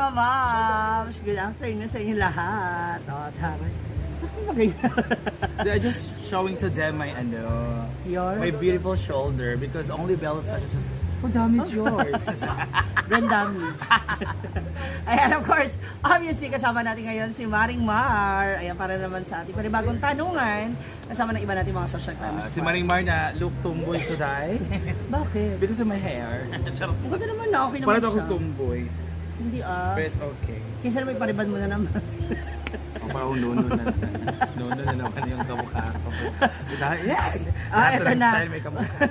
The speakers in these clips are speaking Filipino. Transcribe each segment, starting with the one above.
mga moms! Good afternoon sa inyo lahat. O, taray. They're just showing to them my my beautiful shoulder because only Bella touches us. Oh, damage yours. Brand damage. Ayan, of course, obviously kasama natin ngayon si Maring Mar. Ayan, para naman sa ating panibagong tanungan. Kasama ng iba natin mga social climbers. Si Maring Mar na look tomboy today. Bakit? Because of my hair. Maganda naman na, okay naman Parang siya. ako tomboy. Hindi But it's okay. Kaysa naman iparibad mo na naman. Parang nuno na naman yung kamukha ko. Yan! Ito na. Style may kamukha.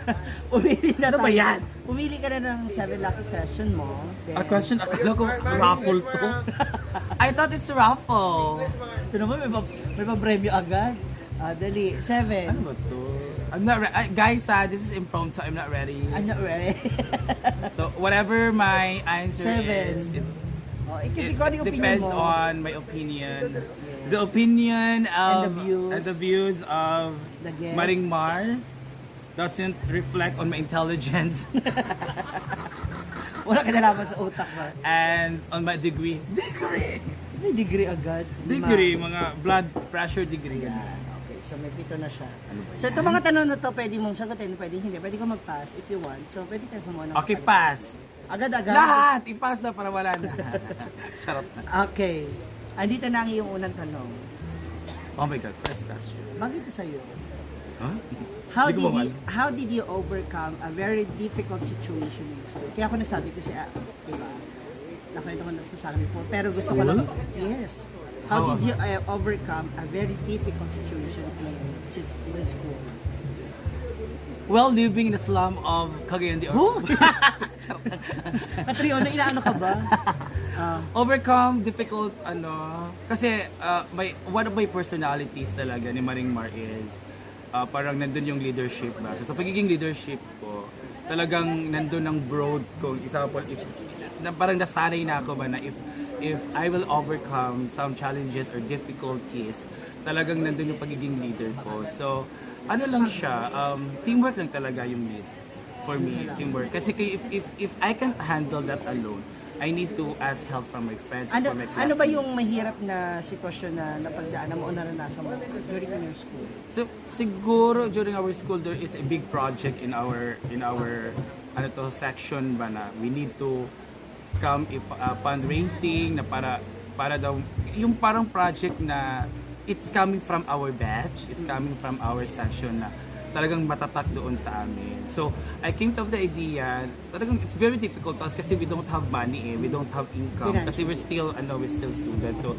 Pumili na Ano ba tayo. yan? Pumili ka na ng 7 lucky question mo. Then, A question? Akala ko raffle to. I thought it's raffle. Ito naman, may pa-preview agad. Dali, 7. Ano ba to? I'm not ready. Guys, this is impromptu. I'm not ready. I'm not ready. So, whatever my answer 7. is, Kasi kung ano yung opinion depends mo. on my opinion. The opinion of And the views. of The guest. Maring Mar doesn't reflect on my intelligence Wala ka nalaman sa utak mo. and on my degree. May degree agad. Degree, mga blood pressure degree. Yan. Okay, so may 7 na siya. So itong mga tanong na to, pwede mong sagutin, pwede hindi. Pwede ka mag-pass if you want. So pwede ka kumuha ng Okay, pass. Agad-agad. Lahat! I-pass na para wala na. Charot na. Okay. Andito na ang iyong unang tanong. Oh my God, first question. Bakit ito sa'yo? Huh? How Hindi ko ba how did you overcome a very difficult situation in school? Kaya ako nasabi kasi, diba, nakwento ko na ito sa akin before, pero gusto ko lang, yes. How did you overcome a very difficult situation in school? Well, living in the slum of Cagayan de Oh! Oro. Katriona, inaano ka ba? Overcome difficult kasi one of my personalities talaga ni Maring Mar is parang nandun yung leadership ba. So sa pagiging leadership ko, talagang nandun ang broad ko. Example, parang nasanay na ako ba na if I will overcome some challenges or difficulties, talagang nandun yung pagiging leader ko. So ano lang siya, teamwork lang talaga yung lead for me, teamwork. Kasi if I can't handle that alone, I need to ask help from my friends, from my classmates. Ano ba yung mahirap na sitwasyon na napagdaanan mo o naranasan mo during your school? So siguro during our school there is a big project in our section ba na we need to come if fundraising na para daw yung parang project na it's coming from our batch, it's coming from our section na talagang matatak doon sa amin. So, I came to the idea, talagang it's very difficult to us kasi we don't have money we don't have income. Kasi we're still students. So,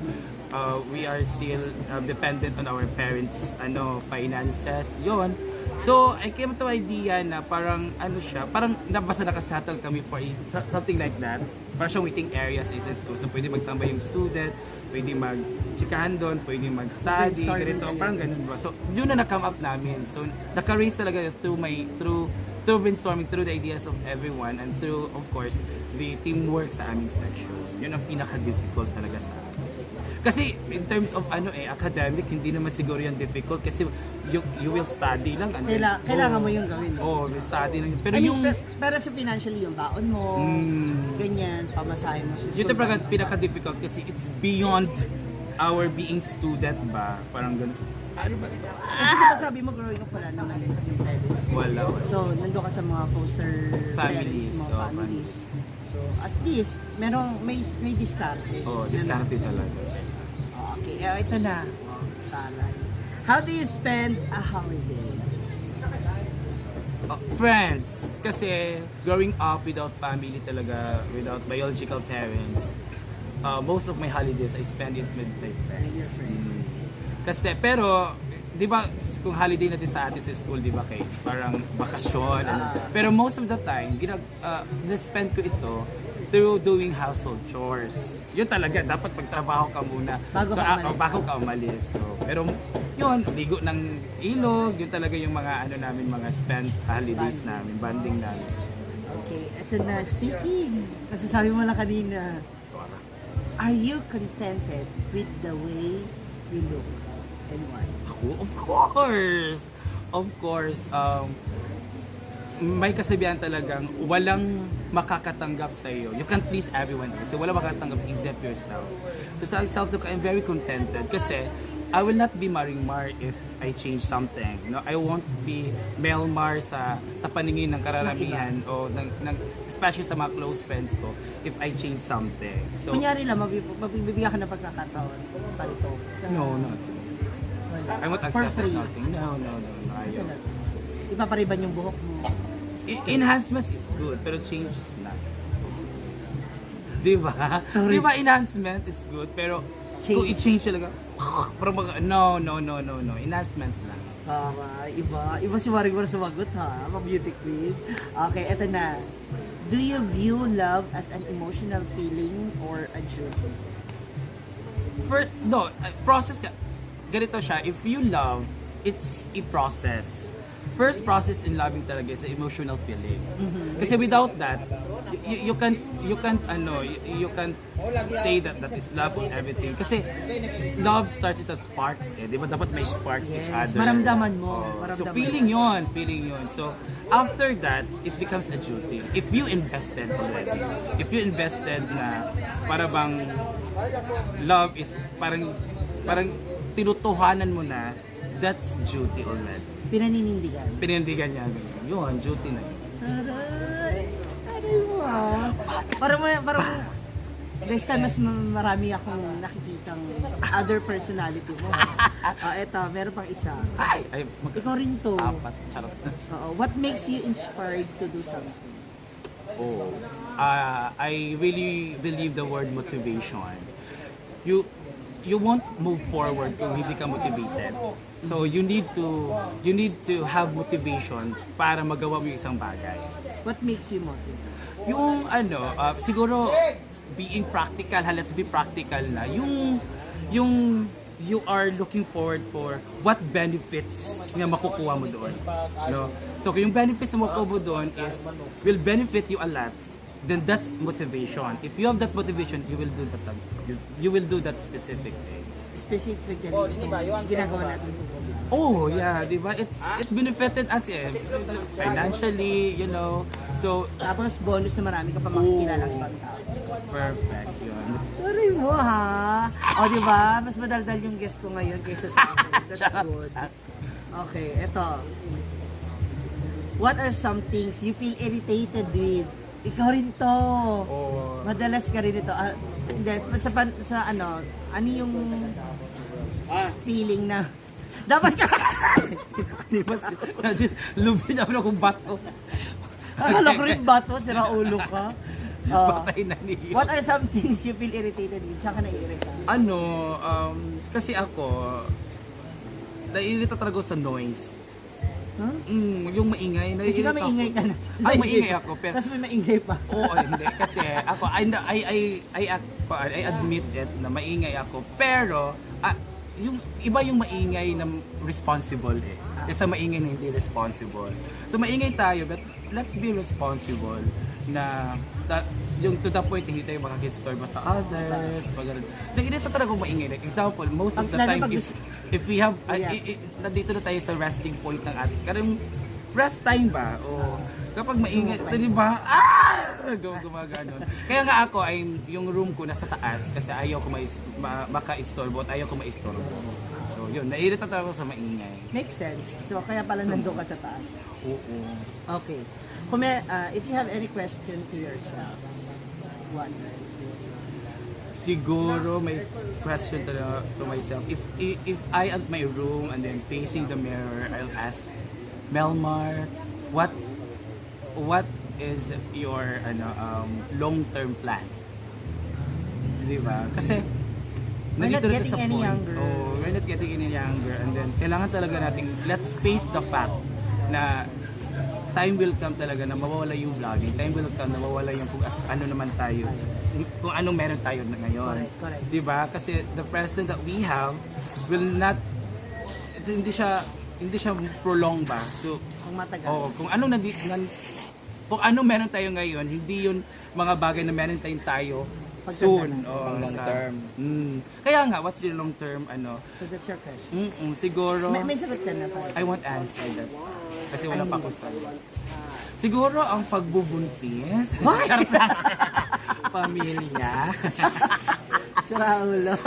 we are still dependent on our parents, finances, yon. So, I came to idea na parang parang nabasa nakasettle kami for something like that. Parang siyang waiting areas sa school. So, pwede magtambay yung student, pwede mag-chikahan doon, pwede mag-study, ganito, parang ganun ba. So, yun na na-come up namin. So, naka-raise talaga through brainstorming, through the ideas of everyone, and through, of course, the teamwork sa aming section. Yun ang pinaka-difficult talaga sa amin. Kasi, in terms of academic, hindi naman siguro yung difficult kasi you will study lang. Kailangan mo yung gawin. Will study lang. Pero pero sa financially yung baon mo, ganyan, pamasahe mo sa school. Yun talaga pinaka-difficult kasi it's beyond our being student ba? Parang ganun. Ano ba ito? Kasi diba sabi mo growing up wala naman yung parents. Wala. So, nandun ka sa mga foster Families, parents, mga families. So, at least, may diskarte. Diskarte talaga. Okay, ito na. Taray. How do you spend a holiday? Friends. Kasi growing up without family talaga, without biological parents, most of my holidays I spend it with my friends. Kasi, pero, di ba, kung holiday natin sa atin sa school, di ba, kay parang bakasyon. Pero most of the time, na-spend ko ito through doing household chores. Yun talaga, dapat pagtrabaho ka muna bago ka umalis. So, pero yun, ligo ng ilog, yun talaga yung mga mga spent holidays namin, banding namin. Okay, eto na, speaking, kasi sabi mo lang kanina, are you contented with the way you look and why? Ako, of course! Of course, may kasabihan talagang walang makakatanggap sa iyo. You can't please everyone kasi wala makakatanggap except yourself. So sa self-talk, I'm very contented kasi I will not be Marimar if I change something. No, I won't be Melmar sa paningin ng kararamihan o especially sa mga close friends ko if I change something. So Kunyari lang, mabibigyan ka ng pagkakataon. Palito. no. I won't For accept free. nothing. No. Ayaw. Ipapariban yung buhok mo. Enhancements is good, pero change is not. Diba? Sorry. Diba enhancement is good, pero kung i-change talaga, parang no. Enhancement lang. Iba si Marimar sumagot ha, beauty queen. Okay, eto na. Do you view love as an emotional feeling or a duty? Process ka. Ganito siya, if you love, it's a process. First process in loving talaga is the emotional feeling. Kasi without that, you can't say that is love or everything. Kasi love starts with a sparks di ba? Dapat may sparks each other. Maramdaman mo. So feeling yun. So after that, it becomes a duty. If you invested already, na para bang love is parang tinutuhanan mo na, that's duty already. Pinanindigan Niya. Yun, duty na yun. Aray mo ah. Parang next time mas marami akong nakikitang other personality mo. Eto, meron pang isa. Ikaw rin to. 4, charot. What makes you inspired to do something? I really believe the word motivation. You won't move forward kung hindi ka motivated. So you need to have motivation para magawa mo yung isang bagay. What makes you motivated? Yung siguro being practical, let's be practical na. Yung you are looking forward for what benefits na makukuha mo doon. No? So kung yung benefits na makukuha mo doon will benefit you a lot, then that's motivation. If you have that motivation, you will do that specific thing. Specifically, ginagawa natin. Oh, yeah, di ba? It benefited us financially, So, Tapos bonus na marami ka pa makikilala ng ibang tao. perfect yun. Sorry mo ha. Di ba? Mas madaldal yung guest ko ngayon kaysa sa akin. That's good. Okay, eto. What are some things you feel irritated with? Ikaw rin to. Madalas ka rin ito. Hindi, ano yung feeling na dapat ka Di ba? Lubi namin akong bato. akala ko rin bato, sira ulo ka. Patay na niyo. What are some things you feel irritated with? Saan ka naiirita? Kasi ako, naiirita talaga sa noise. Huh? Yung maingay. Kasi ka maingay ka na. Maingay ako. Pero, Tapos may maingay pa. Oo, hindi. Kasi ako, I admit it na maingay ako. Pero, yung iba yung maingay na responsible kaysa maingay na hindi responsible. So maingay tayo, but let's be responsible na yung to the point hindi tayo makakistorba sa others. Nag-inita talaga maingay. Like example, most of the time if we have nandito na tayo sa resting point ng ating karong rest time ba? O kapag maingay, di ba? Gumaganon. Kaya nga ako, yung room ko nasa taas kasi ayaw ko maka-istorbo at ayaw ko ma-istorbo. So yun, naiirita talaga sa maingay. Makes sense. So kaya pala nandun ka sa taas. Oo. Okay. If you have any question to yourself, what? Siguro may question to myself. If I at my room and then facing the mirror, I'll ask Melmar, what is your long-term plan? Di ba? Kasi We're not nandito na getting sa any point. younger. We're not getting any younger. And then, kailangan talaga natin, let's face the fact na time will come talaga na mawawala yung vlogging. Time will come na mawawala yung kung ano naman tayo. Kung anong meron tayo na ngayon. Correct. Di ba? Kasi the present that we have will not, hindi siya prolong ba? So, Kung matagal. kung ano meron tayo ngayon, hindi yun mga bagay na meron tayo soon. Pang long term. Kaya nga, what's your long term, So that's your question. siguro, May sagot ka na pa. I won't answer that. Kasi wala pa ako sa Siguro ang pagbubuntis. Charot lang. Pamilya. Sira ulo.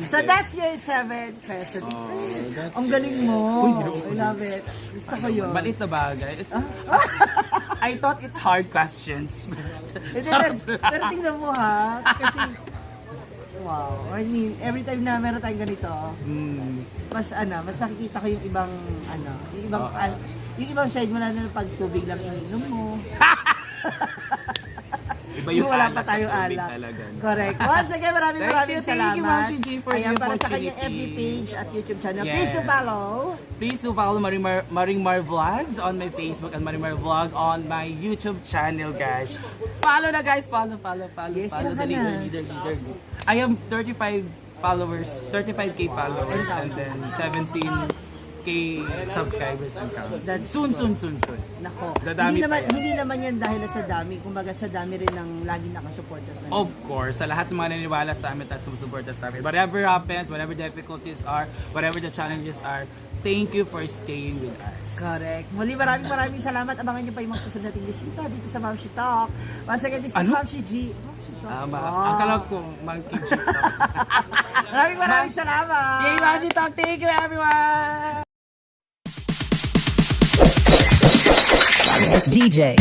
So that's your 7th question. that's Ang galing mo. Uy, I love it. Gusto ko yun. Maliit na bagay. I thought it's hard questions. Pero tingnan mo ha. Kasi, wow. I mean, every time na meron tayong ganito, mas nakikita ko yung ibang, yung ibang side mo na pag tubig lang ininom mo. Iba yung wala alak pa tayong sa tubig alak. talaga. Correct. Once again, maraming Thank you, salamat. Ma'am Gigi, for Ayan, the para sa kanyang FB opportunity. page at YouTube channel. Yes. Please do follow. Please do follow Marimar Vlogs on my Facebook and Marimar Vlog on my YouTube channel, guys. Follow na, guys. Follow. Yes, Follow ilan the ka na? leader. I am 35 followers, 35k followers, and then 17k subscribers and count. That's Soon. Nako. Dadami pa yan. Hindi naman yan dahil sa dami. Kumbaga sa dami rin ng lagi nakasuporta. Of course, sa lahat ng mga naniniwala sa amin at sumusuporta sa amin. Whatever happens, whatever difficulties are, whatever the challenges are, thank you for staying with us. Correct. Muli maraming salamat. Abangan niyo pa yung mga susunod nating bisita dito sa Ma'am She Talk. Once again, this is Ma'am She G. Ang kalag ko, Monkey G. Maraming salamat. Yay, Ma'am She Talk. Thank you, everyone! It's DJ.